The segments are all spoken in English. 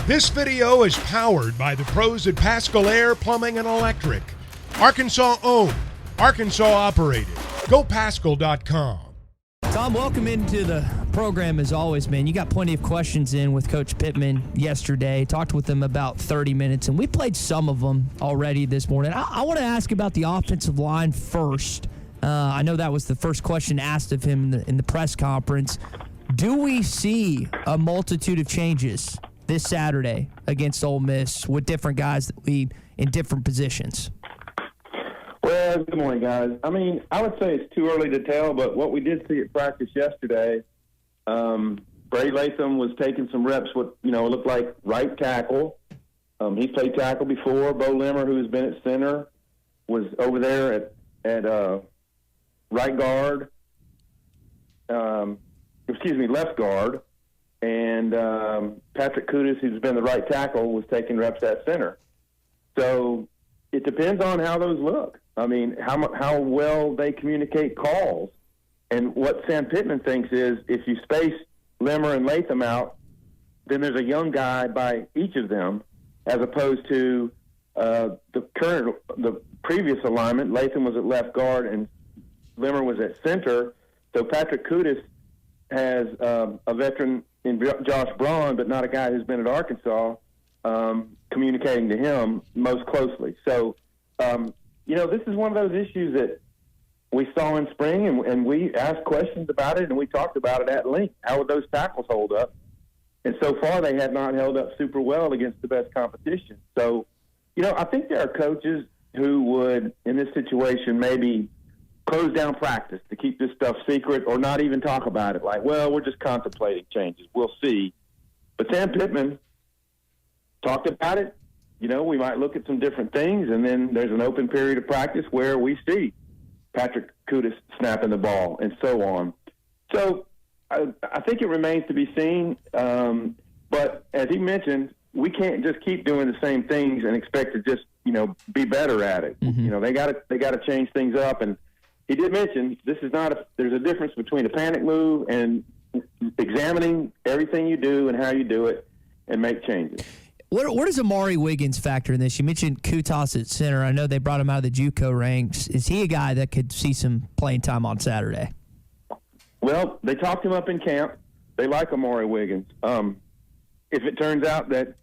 This video is powered by the pros at Pascal Air Plumbing and Electric. Arkansas owned, Arkansas operated. GoPascal.com. Tom, welcome into the program as always, man. You got plenty of questions in with Coach Pittman yesterday. Talked with him about 30 minutes, and we played some of them already this morning. I want to ask about the offensive line first. I know that was the first question asked of him in the press conference. Do we see a multitude of changes this Saturday against Ole Miss with different guys that lead in different positions? Well, good morning, guys. I mean, I would say it's too early to tell, but what we did see at practice yesterday, Bray Latham was taking some reps with, it looked like right tackle. He played tackle before. Bo Limmer, who's been at center, was over there at right guard. Left guard. And Patrick Kudus, who's been the right tackle, was taking reps at center. So it depends on how those look. I mean, how well they communicate calls. And what Sam Pittman thinks is if you space Limmer and Latham out, then there's a young guy by each of them, as opposed to the previous alignment. Latham was at left guard and Limmer was at center. So Patrick Kudus has a veteran in Josh Braun, but not a guy who's been at Arkansas, communicating to him most closely. So, this is one of those issues that we saw in spring, and we asked questions about it, and we talked about it at length. How would those tackles hold up? And so far, they have not held up super well against the best competition. So, I think there are coaches who would, in this situation, maybe close down practice to keep this stuff secret or not even talk about it. Like, well, we're just contemplating changes. We'll see. But Sam Pittman talked about it. We might look at some different things, and then there's an open period of practice where we see Patrick Kudus snapping the ball and so on. So I think it remains to be seen. But as he mentioned, we can't just keep doing the same things and expect to just, be better at it. Mm-hmm. They got to change things up. And he did mention there's a difference between a panic move and examining everything you do and how you do it and make changes. Where does Amari Wiggins factor in this? You mentioned Kutas at center. I know they brought him out of the JUCO ranks. Is he a guy that could see some playing time on Saturday? Well, they talked him up in camp. They like Amari Wiggins. If it turns out that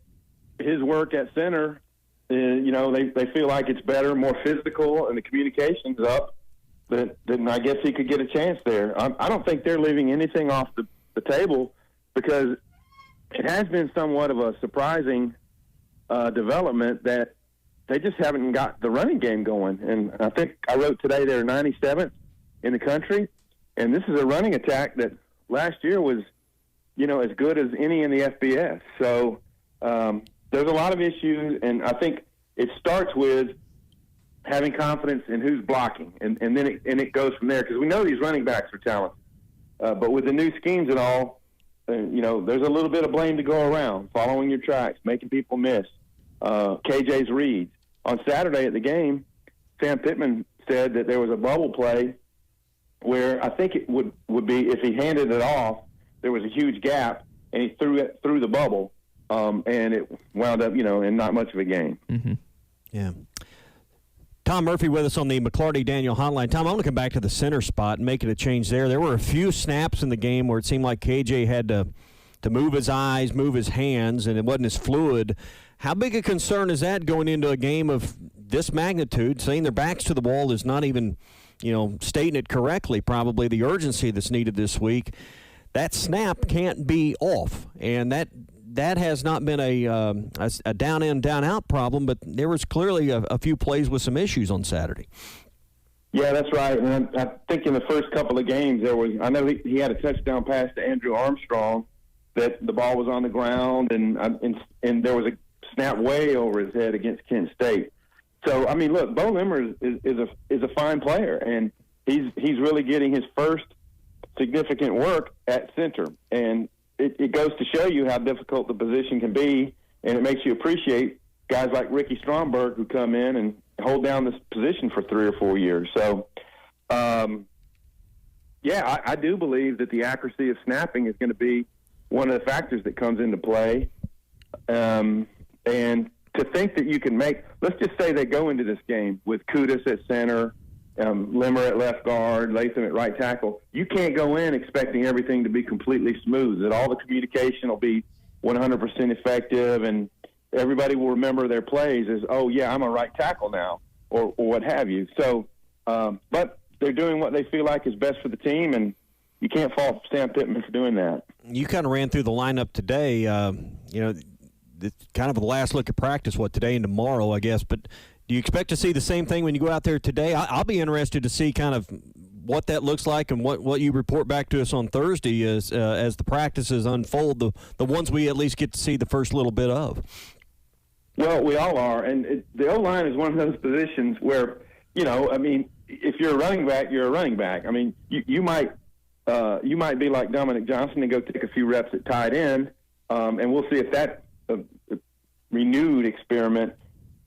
his work at center, they feel like it's better, more physical, and the communication's up, then I guess he could get a chance there. I don't think they're leaving anything off the table, because it has been somewhat of a surprising development that they just haven't got the running game going. And I think I wrote today they're 97th in the country, and this is a running attack that last year was, as good as any in the FBS. So there's a lot of issues, and I think it starts with having confidence in who's blocking, and then it goes from there, because we know these running backs are talented. But with the new schemes and all, there's a little bit of blame to go around, following your tracks, making people miss. KJ's reads. On Saturday at the game, Sam Pittman said that there was a bubble play where I think it would be, if he handed it off, there was a huge gap, and he threw it through the bubble, and it wound up, in not much of a gain. Mm-hmm. Yeah. Tom Murphy with us on the McClarty-Daniel hotline. Tom, I want to come back to the center spot and make it a change there. There were a few snaps in the game where it seemed like KJ had to move his eyes, move his hands, and it wasn't as fluid. How big a concern is that going into a game of this magnitude? Saying their backs to the wall is not even, stating it correctly, probably the urgency that's needed this week. That snap can't be off, and that has not been a down-in, down-out problem, but there was clearly a few plays with some issues on Saturday. Yeah, that's right. And I think in the first couple of games I know he had a touchdown pass to Andrew Armstrong that the ball was on the ground, and there was a snap way over his head against Kent State. So, I mean, look, Bo Limmer is a fine player, and he's really getting his first significant work at center. And it goes to show you how difficult the position can be, and it makes you appreciate guys like Ricky Stromberg who come in and hold down this position for 3 or 4 years. So, I do believe that the accuracy of snapping is going to be one of the factors that comes into play. And to think that you can let's just say they go into this game with Kudus at center, Limmer at left guard, Latham at right tackle. You can't go in expecting everything to be completely smooth, that all the communication will be 100% effective, and everybody will remember their plays as, oh, yeah, I'm a right tackle now, or what have you. So, but they're doing what they feel like is best for the team, and you can't fault Sam Pittman for doing that. You kind of ran through the lineup today. It's kind of the last look at practice, today and tomorrow, I guess. But do you expect to see the same thing when you go out there today? I'll be interested to see kind of what that looks like and what you report back to us on Thursday as the practices unfold, the ones we at least get to see the first little bit of. Well, we all are. And the O-line is one of those positions where, if you're a running back, you're a running back. I mean, you might be like Dominic Johnson and go take a few reps at tight end, and we'll see if that renewed experiment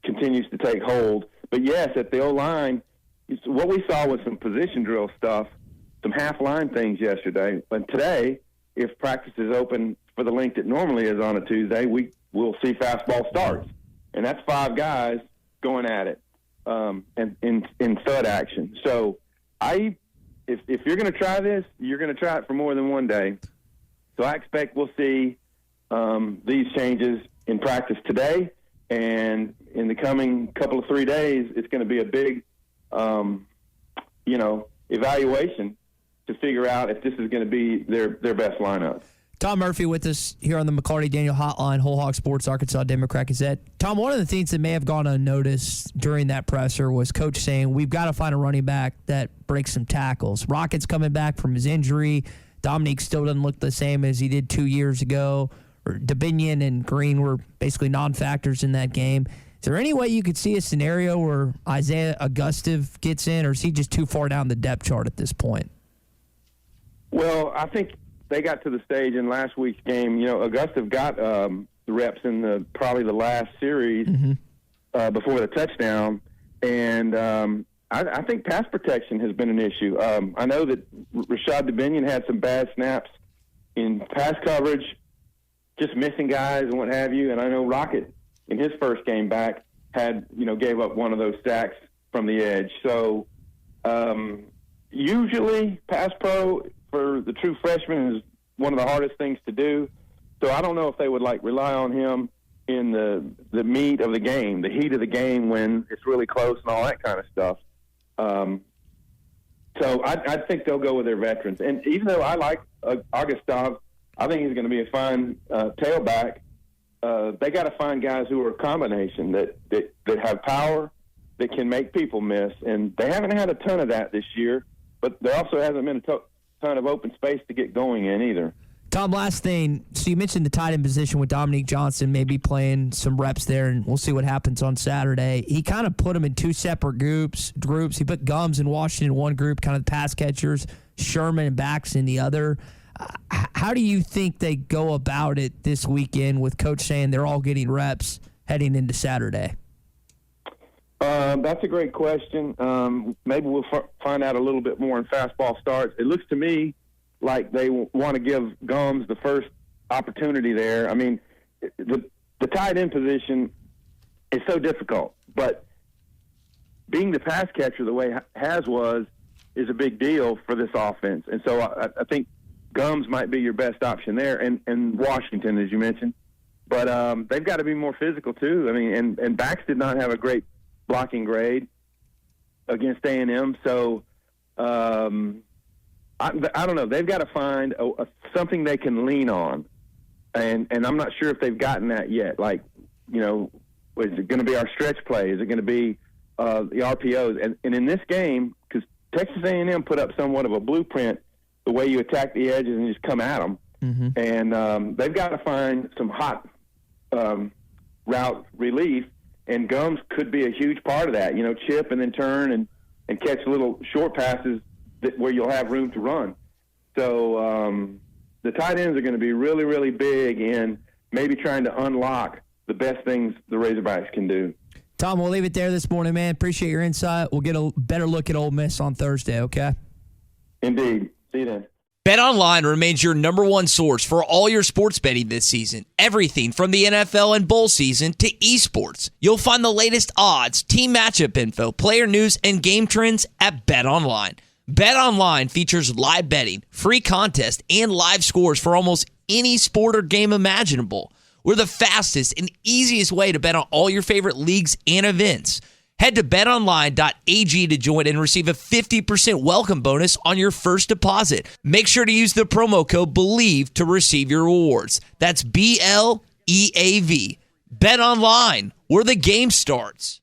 continues to take hold. But yes, at the O-line, what we saw was some position drill stuff, some half-line things yesterday. But today, if practice is open for the length it normally is on a Tuesday, we will see fastball starts. And that's 5 guys going at it and in thud action. So if you're going to try this, you're going to try it for more than one day. So I expect we'll see these changes in practice today, and in the coming couple of 3 days, it's going to be a big, evaluation to figure out if this is going to be their best lineup. Tom Murphy with us here on the McClarty-Daniel Hotline, Whole Hog Sports, Arkansas Democrat-Gazette. Tom, one of the things that may have gone unnoticed during that presser was Coach saying, we've got to find a running back that breaks some tackles. Rocket's coming back from his injury. Dominique still doesn't look the same as he did 2 years ago. Dubinion and Green were basically non-factors in that game. Is there any way you could see a scenario where Isaiah Augustive gets in, or is he just too far down the depth chart at this point? Well, I think they got to the stage in last week's game. Augustive got the reps in probably the last series before the touchdown, and I think pass protection has been an issue. I know that Rashad Dubinion had some bad snaps in pass coverage, just missing guys and what have you. And I know Rocket in his first game back gave up one of those sacks from the edge. So usually pass pro for the true freshman is one of the hardest things to do. So I don't know if they would rely on him in the meat of the game, the heat of the game when it's really close and all that kind of stuff. So I think they'll go with their veterans. And even though I like Augustave, I think he's going to be a fine tailback. They got to find guys who are a combination that have power, that can make people miss. And they haven't had a ton of that this year, but there also hasn't been a ton of open space to get going in either. Tom, last thing. So you mentioned the tight end position with Dominique Johnson maybe playing some reps there, and we'll see what happens on Saturday. He kind of put them in 2 separate groups. He put Gums and Washington in one group, kind of the pass catchers, Sherman and Bax in the other. How do you think they go about it this weekend with Coach saying they're all getting reps heading into Saturday? That's a great question. Maybe we'll find out a little bit more in fastball starts. It looks to me like they want to give Gums the first opportunity there. I mean, the tight end position is so difficult, but being the pass catcher the way Has was is a big deal for this offense. And so I think Gums might be your best option there, and Washington, as you mentioned. But they've got to be more physical, too. I mean, and Bax did not have a great blocking grade against A&M. So I don't know. They've got to find something they can lean on. And I'm not sure if they've gotten that yet. Is it going to be our stretch play? Is it going to be the RPOs? And in this game, because Texas A&M put up somewhat of a blueprint, the way you attack the edges and just come at them. Mm-hmm. And they've got to find some hot route relief, and Gums could be a huge part of that. Chip and then turn and catch little short passes where you'll have room to run. So the tight ends are going to be really, really big in maybe trying to unlock the best things the Razorbacks can do. Tom, we'll leave it there this morning, man. Appreciate your insight. We'll get a better look at Ole Miss on Thursday, okay? Indeed. See you then. BetOnline remains your number one source for all your sports betting this season. Everything from the NFL and bowl season to esports. You'll find the latest odds, team matchup info, player news, and game trends at BetOnline. BetOnline features live betting, free contests, and live scores for almost any sport or game imaginable. We're the fastest and easiest way to bet on all your favorite leagues and events. Head to betonline.ag to join and receive a 50% welcome bonus on your first deposit. Make sure to use the promo code BELIEVE to receive your rewards. That's BLEAV. Bet Online, where the game starts.